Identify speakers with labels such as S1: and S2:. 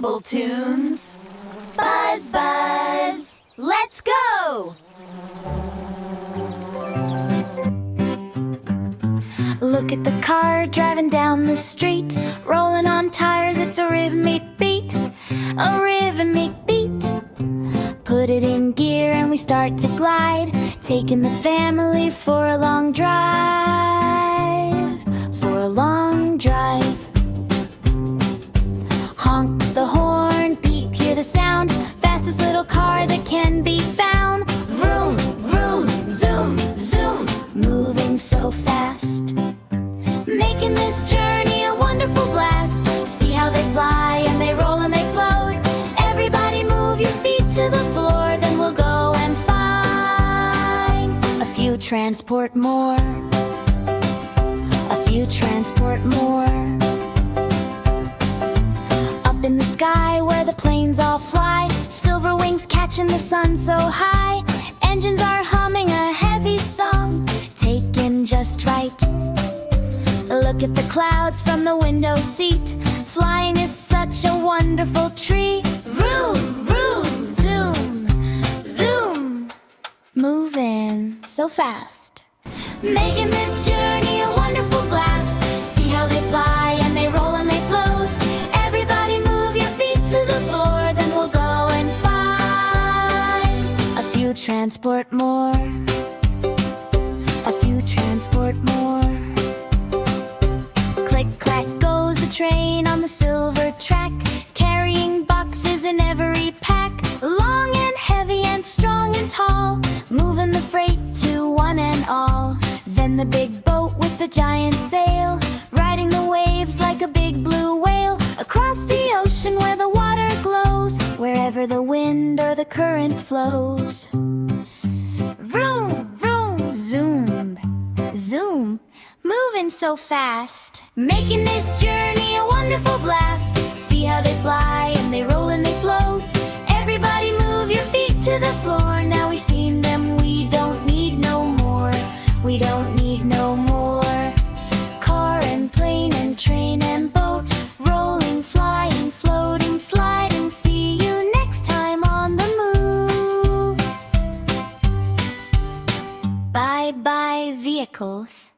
S1: rumble tunes. Buzz, buzz, let's go!
S2: Look at the car driving down the street, rolling on tires, it's a rhythmic beat, a rhythmic beat. Put it in gear and we start to glide, taking the family for a long drive, for a long drive. Honk the horn, beep, hear the sound, fastest little car that can be found. Vroom, vroom, zoom, zoom, moving so fast, making this journey a wonderful blast. See how they fly and they roll and they float. Everybody move your feet to the floor, then we'll go and find a few transport more, a few transport more. Up in the sky where the planes all fly, silver wings catching the sun so high. Engines are humming a heavy song, taken just right. Look at the clouds from the window seat, flying is such a wonderful treat. Vroom, vroom, zoom, zoom, moving so fast, making this journey a wonderful blast. See how they fly and they roll and they float. Everybody move your feet to the floor, then we'll go and find a few transport more, a few transport more. Click, clack goes the train on the silver track, carrying boxes in every pack. Long and heavy and strong and tall, moving the freight to one and all. Then the big boat with the giant sail, riding the waves like a big blue whale. Across the ocean where the water glows, wherever the wind or the current flows. Vroom, vroom, zoom, zoom, moving so fast, making this journey a wonderful blast. See how they fly and they roll and they float. Everybody move your feet to the floor. Now we've seen them, we don't need no more. We don't need no more. Car and plane and train and boat, rolling, flying, floating, sliding. See you next time on the move. Bye-bye vehicles.